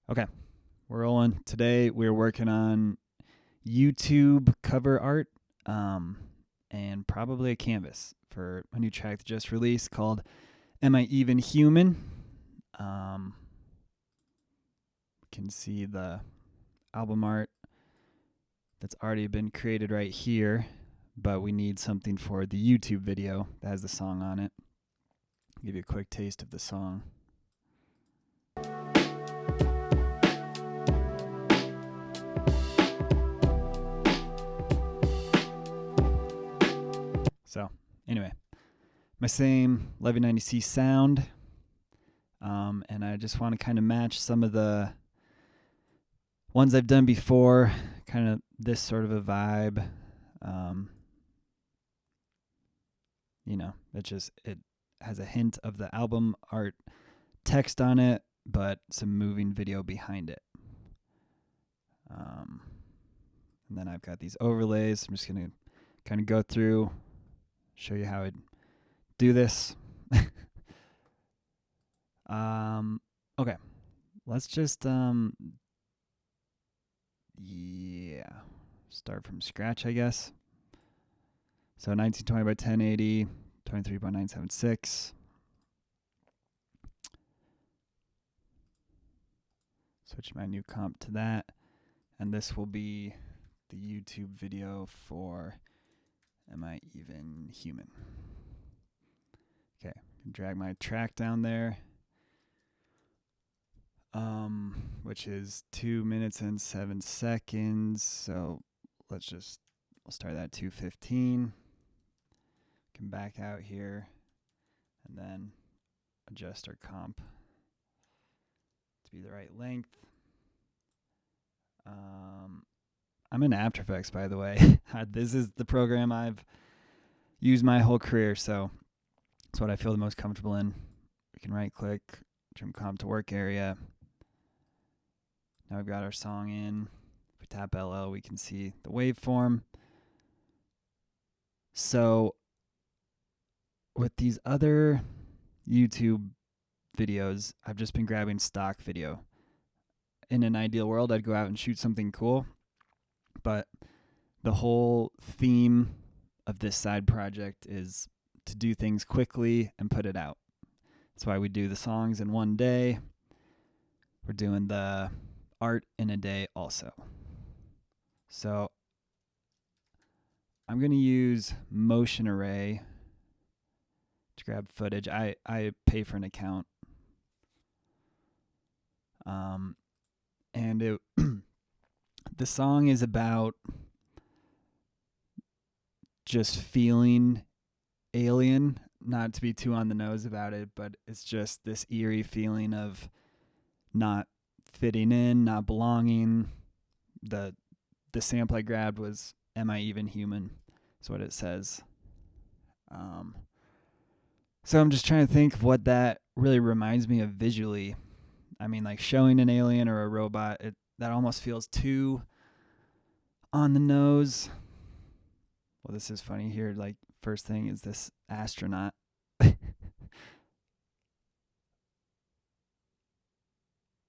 Okay, we're rolling. Today we're working on YouTube cover art and probably a canvas for a new track that just released called Am I Even Human? You can see the album art that's already been created right here, but we need something for the YouTube video that has the song on it. I'll give you a quick taste of the song. So, anyway, my same Levy 90C sound, and I just want to kind of match some of the ones I've done before, kind of this sort of a vibe. It has a hint of the album art text on it, but some moving video behind it. And then I've got these overlays. I'm just going to kind of go through, show you how I do this. Okay. Let's just, start from scratch, I guess. So 1920 by 1080, 23.976. Switch my new comp to that. And this will be the YouTube video for Am I Even Human? Okay, drag my track down there, which is 2 minutes and 7 seconds. So we'll start that at 2:15. Can back out here and then adjust our comp to be the right length. I'm in After Effects, by the way. This is the program I've used my whole career, so it's what I feel the most comfortable in. We can right click, trim comp to work area. Now we've got our song in. If we tap LL, we can see the waveform. So with these other YouTube videos, I've just been grabbing stock video. In an ideal world, I'd go out and shoot something cool, but the whole theme of this side project is to do things quickly and put it out. That's why we do the songs in one day. We're doing the art in a day also. So I'm going to use Motion Array to grab footage. I pay for an account. And the song is about just feeling alien, not to be too on the nose about it, but it's just this eerie feeling of not fitting in, not belonging. The sample I grabbed was Am I Even Human? Is what it says. So I'm just trying to think of what that really reminds me of visually. I mean, like showing an alien or a robot, that almost feels too on the nose. Well, this is funny here. Like, first thing is this astronaut.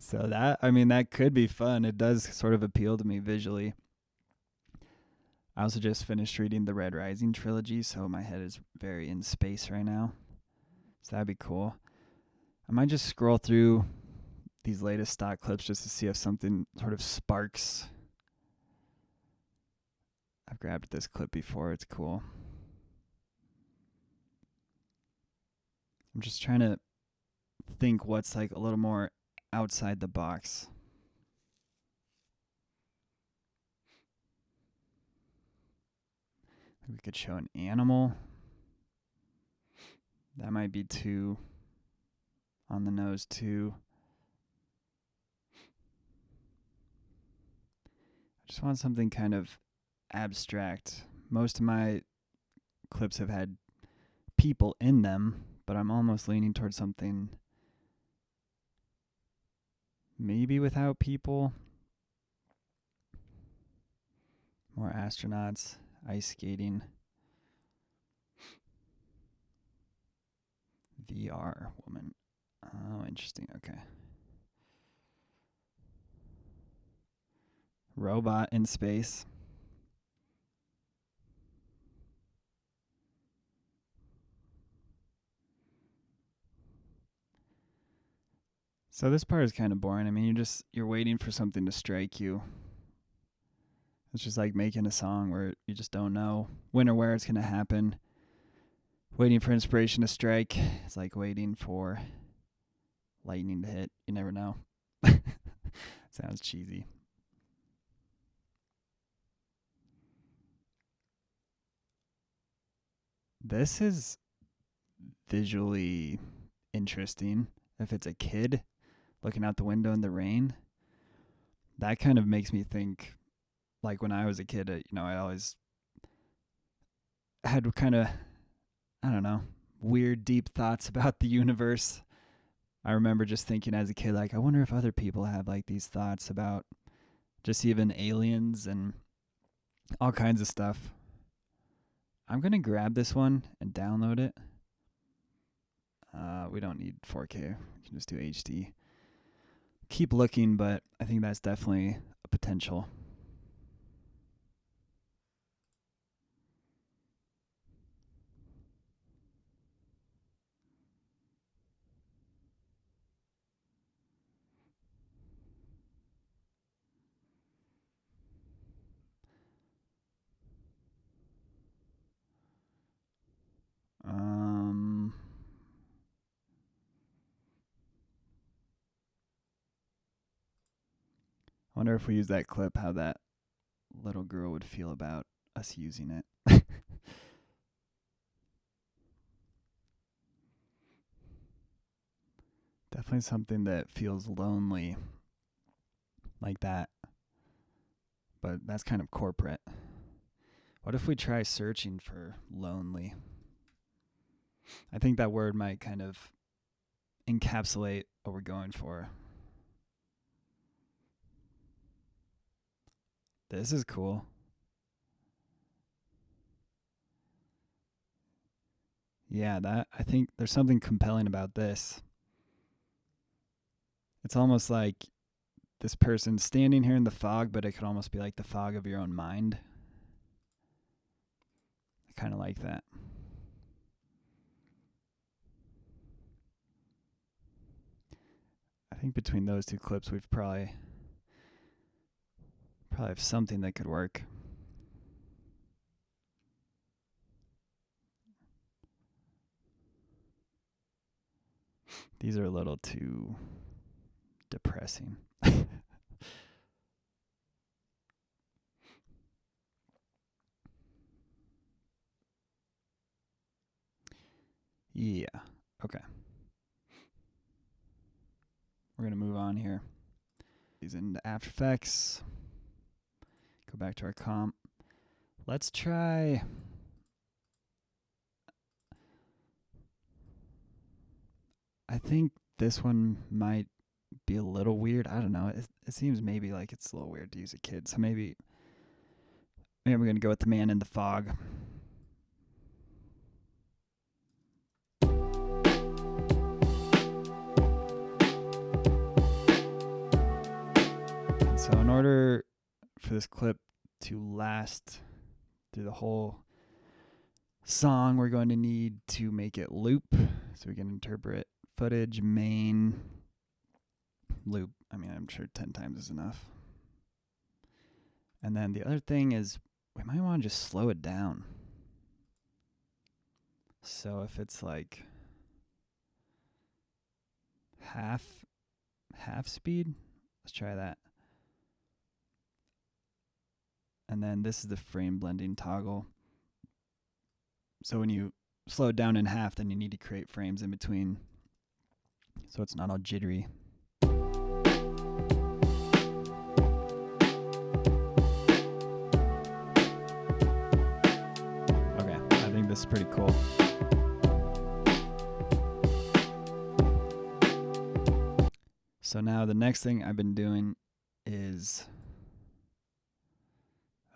So that could be fun. It does sort of appeal to me visually. I also just finished reading the Red Rising trilogy, so my head is very in space right now. So that'd be cool. I might just scroll through these latest stock clips just to see if something sort of sparks. I've grabbed this clip before. It's cool. I'm just trying to think what's like a little more outside the box. We could show an animal. That might be too on the nose too. I just want something kind of abstract. Most of my clips have had people in them, but I'm almost leaning towards something maybe without people. More astronauts, ice skating. VR woman. Oh, interesting. Okay. Robot in space. So this part is kind of boring. I mean, you're waiting for something to strike you. It's just like making a song where you just don't know when or where it's going to happen. Waiting for inspiration to strike. It's like waiting for lightning to hit. You never know. Sounds cheesy. This is visually interesting. If it's a kid looking out the window in the rain, that kind of makes me think like when I was a kid, I always had kind of, I don't know, weird, deep thoughts about the universe. I remember just thinking as a kid, like, I wonder if other people have like these thoughts about just even aliens and all kinds of stuff. I'm going to grab this one and download it. We don't need 4K. We can just do HD. Keep looking, but I think that's definitely a potential. I wonder if we use that clip, how that little girl would feel about us using it. Definitely something that feels lonely like that. But that's kind of corporate. What if we try searching for lonely? I think that word might kind of encapsulate what we're going for. This is cool. Yeah, I think there's something compelling about this. It's almost like this person standing here in the fog, but it could almost be like the fog of your own mind. I kind of like that. I think between those two clips, we've probably have something that could work. These are a little too depressing. Yeah. Okay. We're going to move on here. These into After Effects. Go back to our comp. Let's try. I think this one might be a little weird. I don't know. It seems maybe like it's a little weird to use a kid. So maybe I'm going to go with The Man in the Fog. So in order for this clip to last through the whole song, we're going to need to make it loop so we can interpret footage, main, loop. I mean, I'm sure 10 times is enough. And then the other thing is we might want to just slow it down. So if it's like half speed, let's try that. And then this is the frame blending toggle. So when you slow it down in half, then you need to create frames in between so it's not all jittery. Okay, I think this is pretty cool. So now the next thing I've been doing is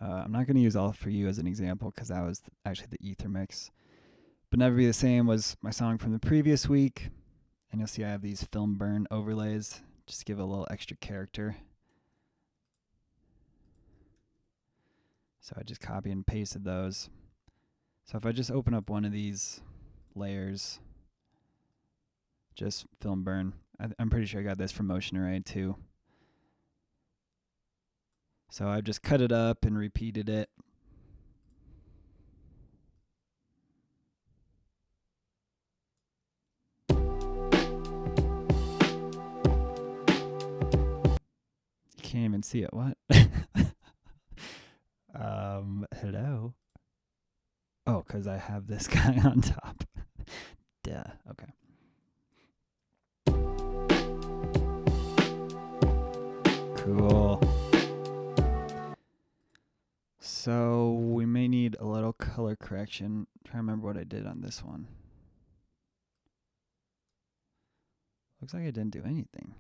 I'm not going to use All For You as an example because that was actually the Ether mix. But Never Be the Same was my song from the previous week. And you'll see I have these film burn overlays just to give it a little extra character. So I just copy and pasted those. So if I just open up one of these layers, just film burn. I'm pretty sure I got this from Motion Array too. So I've just cut it up and repeated it. You can't even see it. What? Hello? Oh, because I have this guy on top. Duh. Okay. Cool. So we may need a little color correction. Try to remember what I did on this one. Looks like I didn't do anything.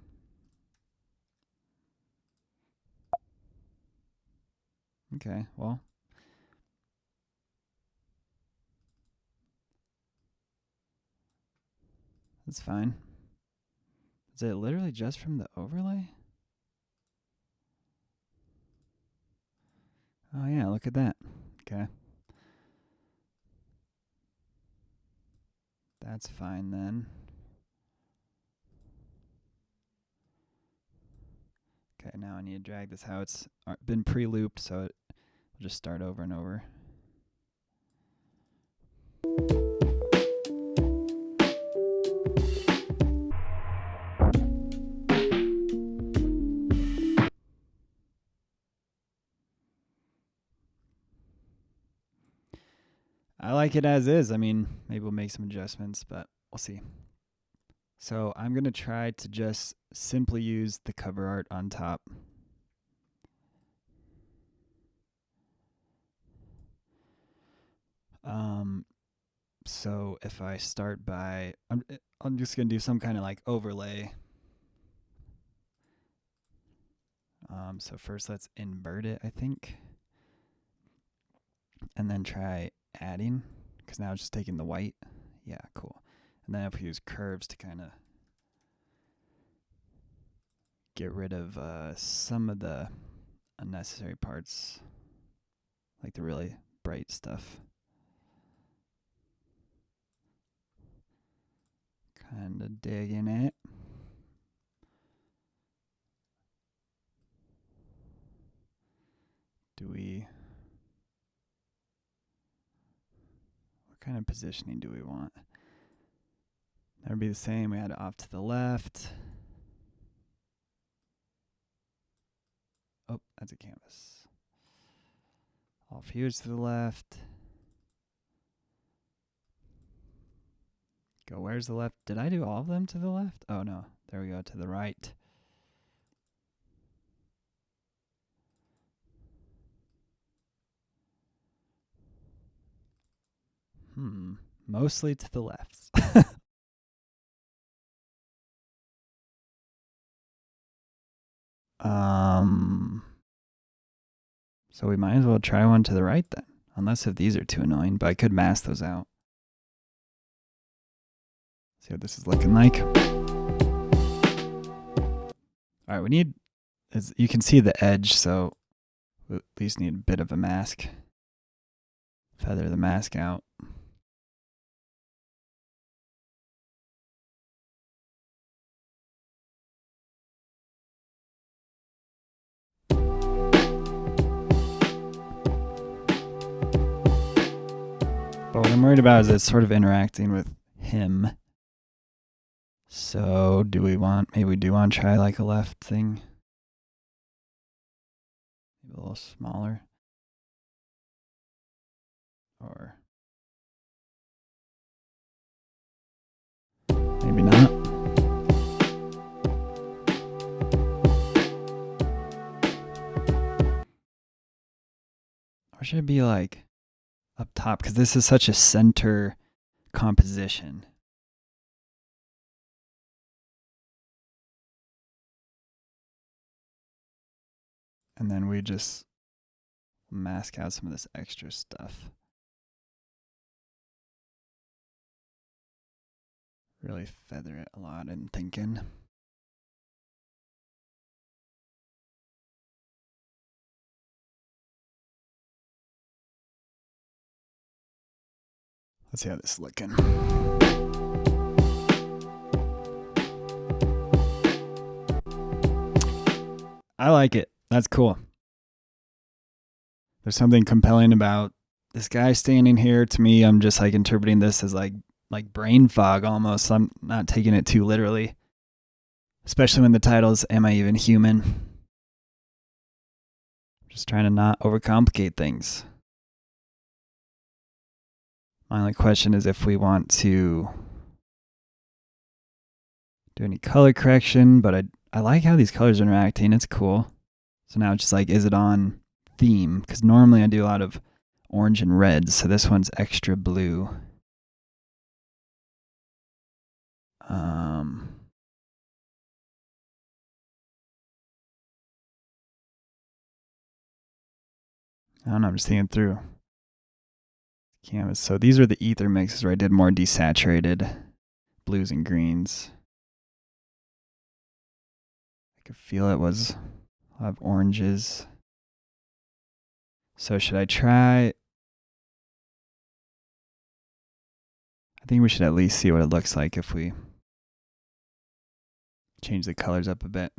Okay, well. That's fine. Is it literally just from the overlay? Oh yeah, look at that. Okay. That's fine then. Okay, now I need to drag this how it's been pre-looped, so it will just start over and over. I like it as is. I mean, maybe we'll make some adjustments, but we'll see. So I'm going to try to just simply use the cover art on top. So if I start by, I'm just going to do some kind of like overlay. So first let's invert it, I think. And then try adding, because now it's just taking the white. Yeah, cool. And then if we use curves to kind of get rid of some of the unnecessary parts, like the really bright stuff. Kind of digging it. What kind of positioning do we want? That would be the same. We had it off to the left. Oh, that's a canvas. Off here's to the left. Go, where's the left? Did I do all of them to the left? Oh no, there we go, to the right. Mostly to the left. So we might as well try one to the right then. Unless if these are too annoying, but I could mask those out. See what this is looking like. All right, we need, you can see the edge, so we at least need a bit of a mask. Feather the mask out. But what I'm worried about is it's sort of interacting with him. So maybe we do want to try like a left thing. Maybe a little smaller. Or maybe not. Or should it be like up top? Because this is such a center composition. And then we just mask out some of this extra stuff. Really feather it a lot, I'm thinking. Let's see how this is looking. I like it. That's cool. There's something compelling about this guy standing here. To me, I'm just like interpreting this as like brain fog almost. I'm not taking it too literally. Especially when the title is Am I Even Human? Just trying to not overcomplicate things. My only question is if we want to do any color correction, but I like how these colors are interacting. It's cool. So now it's just like, is it on theme? Because normally I do a lot of orange and red, so this one's extra blue. I don't know, I'm just thinking through canvas. So these are the ether mixes where I did more desaturated blues and greens. I could feel it was a lot of oranges. So should I try? I think we should at least see what it looks like if we change the colors up a bit.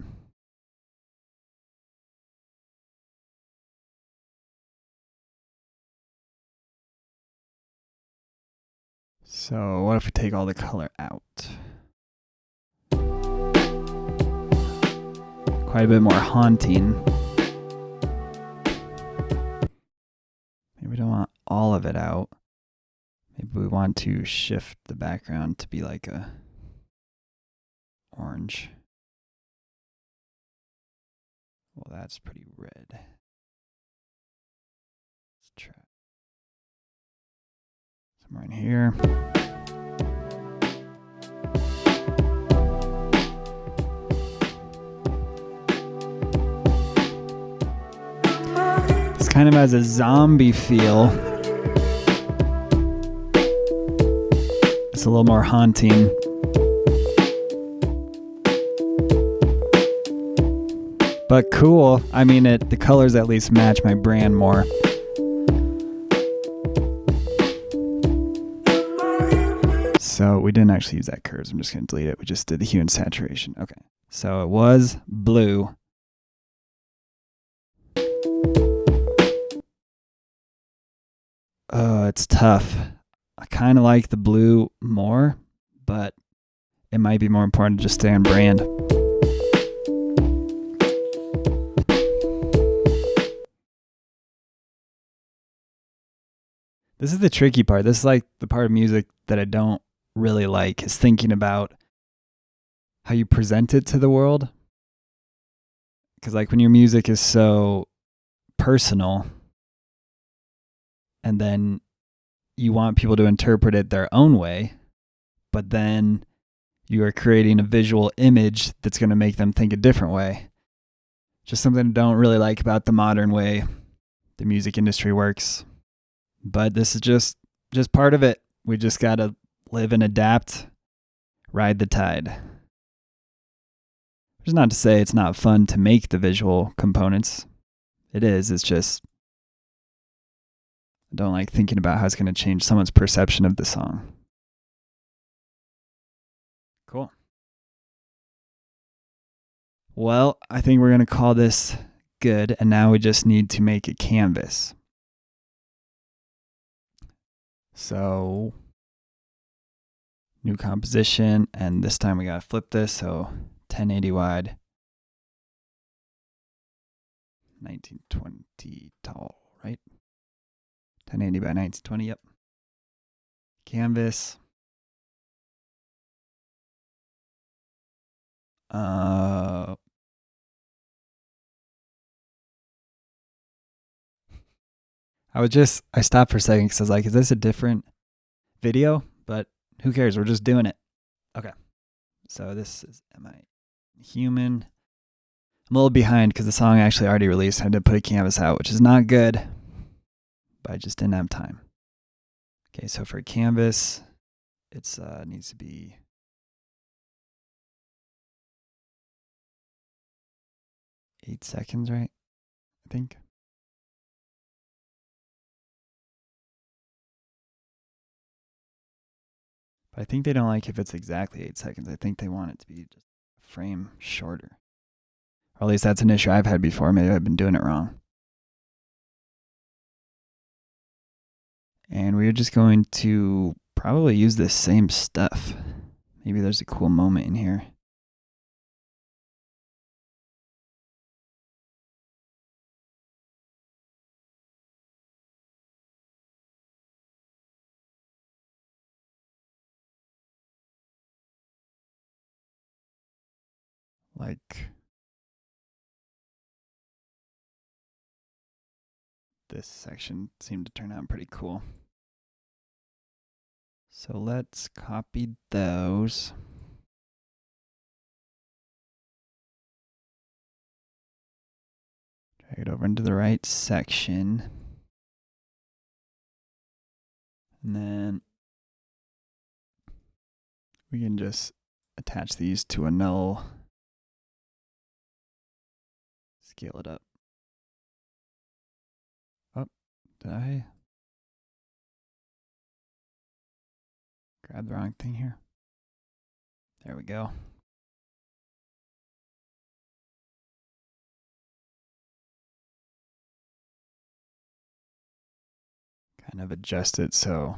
So what if we take all the color out? Quite a bit more haunting. Maybe we don't want all of it out. Maybe we want to shift the background to be like a orange. Well, that's pretty red. Let's try somewhere in here. This kind of has a zombie feel. It's a little more haunting. But cool. I mean, the colors at least match my brand more. So we didn't actually use that curves. I'm just going to delete it. We just did the hue and saturation. Okay. So it was blue. Oh, it's tough. I kind of like the blue more, but it might be more important to just stay on brand. This is the tricky part. This is like the part of music that I don't really like, is thinking about how you present it to the world. Because like when your music is so personal and then you want people to interpret it their own way, but then you are creating a visual image that's going to make them think a different way. Just something I don't really like about the modern way the music industry works. But this is just part of it. We just got to live and adapt, ride the tide. Which is not to say it's not fun to make the visual components. It is. It's just I don't like thinking about how it's going to change someone's perception of the song. Cool. Well, I think we're going to call this good, and now we just need to make a canvas. So, new composition, and this time we got to flip this, so 1080 wide, 1920 tall, right? 1080 by 1920, yep. Canvas. I stopped for a second because I was like, is this a different video? But who cares? We're just doing it. Okay. So this is Am I Human? I'm a little behind because the song actually already released. I had to put a canvas out, which is not good, but I just didn't have time. Okay, so for canvas, it's needs to be 8 seconds, right? I think. I think they don't like if it's exactly 8 seconds. I think they want it to be just a frame shorter. Or at least that's an issue I've had before. Maybe I've been doing it wrong. And we're just going to probably use this same stuff. Maybe there's a cool moment in here. Like this section seemed to turn out pretty cool. So let's copy those. Drag it over into the right section. And then we can just attach these to a null. Scale it up. Oh, did I grab the wrong thing here? There we go. Kind of adjust it so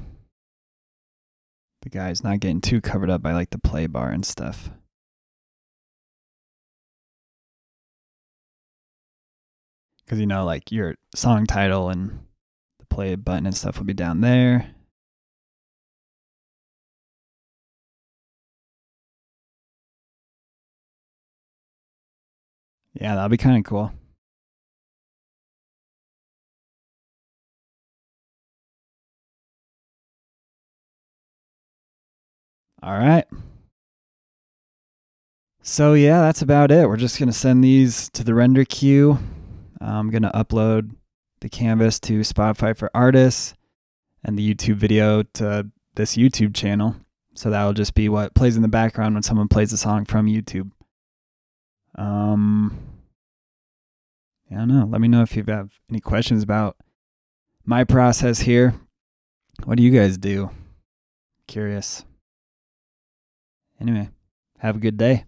the guy's not getting too covered up by like the play bar and stuff. Because you know, like your song title and the play button and stuff will be down there. Yeah, that'll be kind of cool. All right. So yeah, that's about it. We're just going to send these to the render queue. I'm going to upload the canvas to Spotify for Artists and the YouTube video to this YouTube channel. So that'll just be what plays in the background when someone plays a song from YouTube. I don't know. Let me know if you have any questions about my process here. What do you guys do? Curious. Anyway, have a good day.